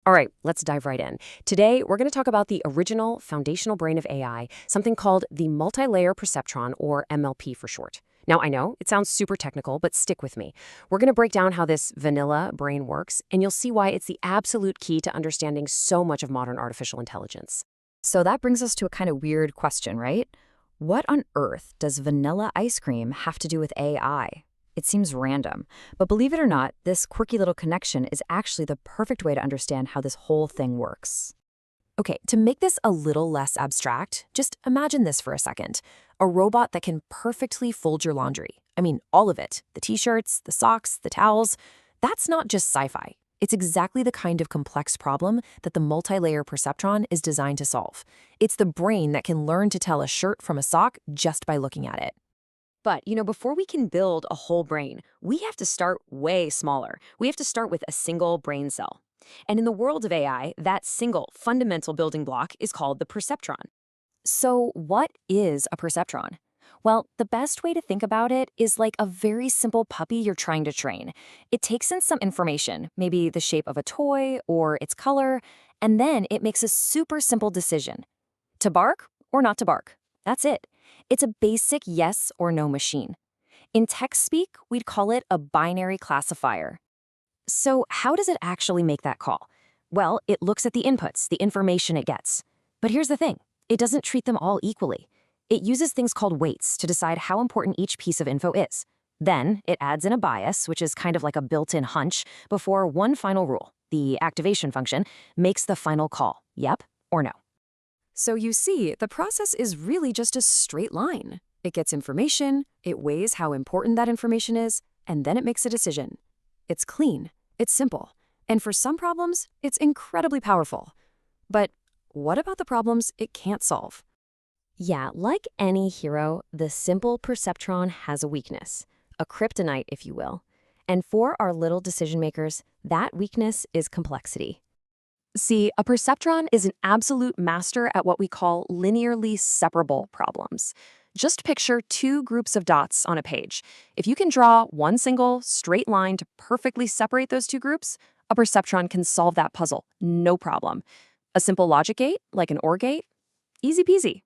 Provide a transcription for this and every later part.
All right, let's dive right in. Today, we're going to talk about the original foundational brain of AI, something called the Multi-Layer Perceptron, or MLP for short. Now, I know it sounds super technical, but stick with me. We're going to break down how this vanilla brain works, and you'll see why it's the absolute key to understanding so much of modern artificial intelligence. So that brings us to a kind of weird question, right? What on earth does vanilla ice cream have to do with AI? It seems random, but believe it or not, this quirky little connection is actually the perfect way to understand how this whole thing works. Okay, to make this a little less abstract, just imagine this for a second. A robot that can perfectly fold your laundry. I mean, all of it. The t-shirts, the socks, the towels. That's not just sci-fi. It's exactly the kind of complex problem that the multi-layer perceptron is designed to solve. It's the brain that can learn to tell a shirt from a sock just by looking at it. But, before we can build a whole brain, we have to start way smaller. We have to start with a single brain cell. And in the world of AI, that single fundamental building block is called the perceptron. So what is a perceptron? Well, the best way to think about it is like a very simple puppy you're trying to train. It takes in some information, maybe the shape of a toy or its color, and then it makes a super simple decision. To bark or not to bark. That's it. It's a basic yes or no machine. In tech speak, we'd call it a binary classifier. So how does it actually make that call? Well, it looks at the inputs, the information it gets. But here's the thing. It doesn't treat them all equally. It uses things called weights to decide how important each piece of info is. Then it adds in a bias, which is kind of like a built-in hunch, before one final rule, the activation function, makes the final call, yep or no. So you see, the process is really just a straight line. It gets information, it weighs how important that information is, and then it makes a decision. It's clean, it's simple, and for some problems, it's incredibly powerful. But what about the problems it can't solve? Yeah, like any hero, the simple perceptron has a weakness, a kryptonite, if you will. And for our little decision makers, that weakness is complexity. See, a perceptron is an absolute master at what we call linearly separable problems. Just picture two groups of dots on a page. If you can draw one single straight line to perfectly separate those two groups, a perceptron can solve that puzzle, no problem. A simple logic gate, like an OR gate, easy peasy.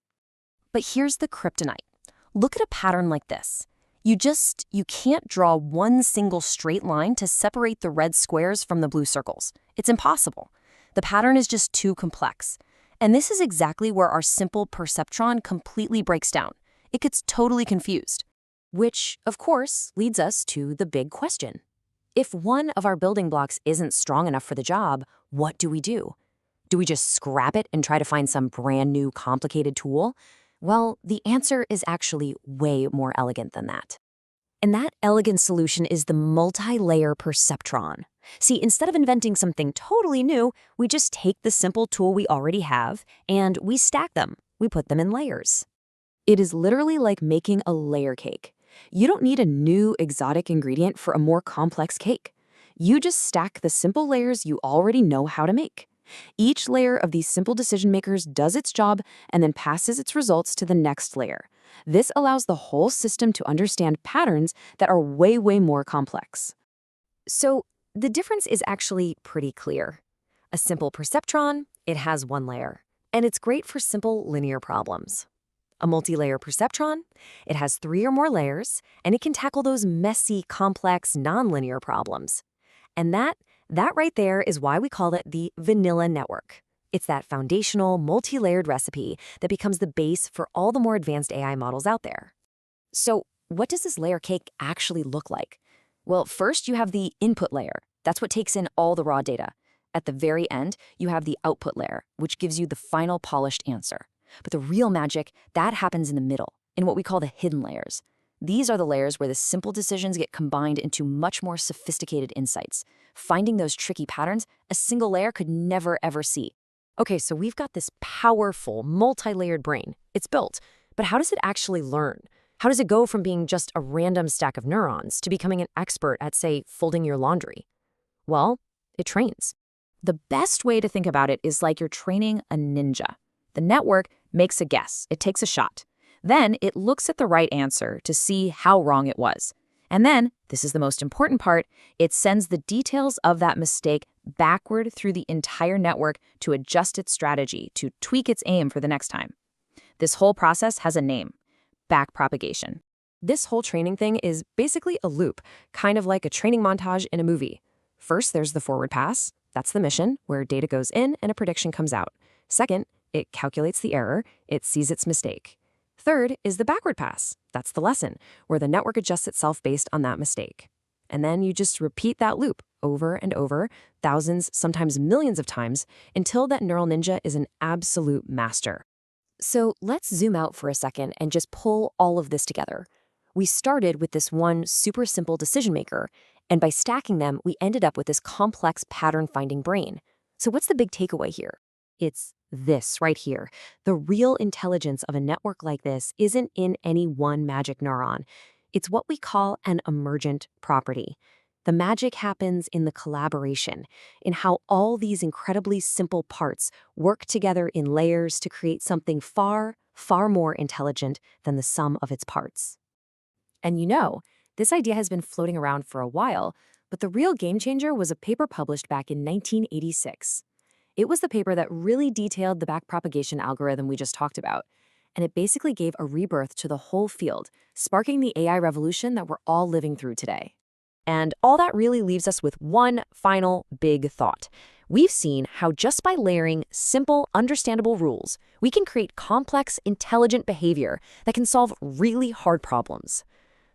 But here's the kryptonite. Look at a pattern like this. You can't draw one single straight line to separate the red squares from the blue circles. It's impossible. The pattern is just too complex. And this is exactly where our simple perceptron completely breaks down. It gets totally confused. Which, of course, leads us to the big question. If one of our building blocks isn't strong enough for the job, what do we do? Do we just scrap it and try to find some brand new complicated tool? Well, the answer is actually way more elegant than that. And that elegant solution is the multi-layer perceptron. See, instead of inventing something totally new, we just take the simple tool we already have and we stack them. We put them in layers. It is literally like making a layer cake. You don't need a new exotic ingredient for a more complex cake. You just stack the simple layers you already know how to make. Each layer of these simple decision makers does its job and then passes its results to the next layer. This allows the whole system to understand patterns that are way, way more complex. So the difference is actually pretty clear. A simple perceptron, it has one layer, and it's great for simple linear problems. A multi-layer perceptron, it has 3 or more layers, and it can tackle those messy, complex, nonlinear problems. And that right there is why we call it the vanilla network. It's that foundational, multi-layered recipe that becomes the base for all the more advanced AI models out there. So what does this layer cake actually look like? Well, first you have the input layer. That's what takes in all the raw data. At the very end, you have the output layer, which gives you the final polished answer. But the real magic, that happens in the middle, in what we call the hidden layers. These are the layers where the simple decisions get combined into much more sophisticated insights. Finding those tricky patterns, a single layer could never, ever see. Okay, so we've got this powerful, multi-layered brain. It's built, but how does it actually learn? How does it go from being just a random stack of neurons to becoming an expert at, say, folding your laundry? Well, it trains. The best way to think about it is like you're training a ninja. The network makes a guess. It takes a shot. Then it looks at the right answer to see how wrong it was. And then, this is the most important part, it sends the details of that mistake backward through the entire network to adjust its strategy, to tweak its aim for the next time. This whole process has a name: backpropagation. This whole training thing is basically a loop, kind of like a training montage in a movie. First, there's the forward pass. That's the mission, where data goes in and a prediction comes out. Second, it calculates the error. It sees its mistake. Third is the backward pass. That's the lesson, where the network adjusts itself based on that mistake. And then you just repeat that loop over and over, thousands, sometimes millions of times, until that neural ninja is an absolute master. So let's zoom out for a second and just pull all of this together. We started with this one super simple decision maker, and by stacking them, we ended up with this complex pattern-finding brain. So what's the big takeaway here? It's this right here. The real intelligence of a network like this isn't in any one magic neuron. It's what we call an emergent property. The magic happens in the collaboration, in how all these incredibly simple parts work together in layers to create something far, far more intelligent than the sum of its parts. And you know, this idea has been floating around for a while, but the real game changer was a paper published back in 1986. It was the paper that really detailed the backpropagation algorithm we just talked about, and it basically gave a rebirth to the whole field, sparking the AI revolution that we're all living through today. And all that really leaves us with one final big thought. We've seen how just by layering simple, understandable rules, we can create complex, intelligent behavior that can solve really hard problems.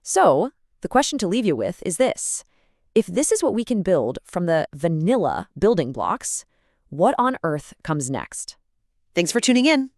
So, the question to leave you with is this: if this is what we can build from the vanilla building blocks, what on earth comes next? Thanks for tuning in.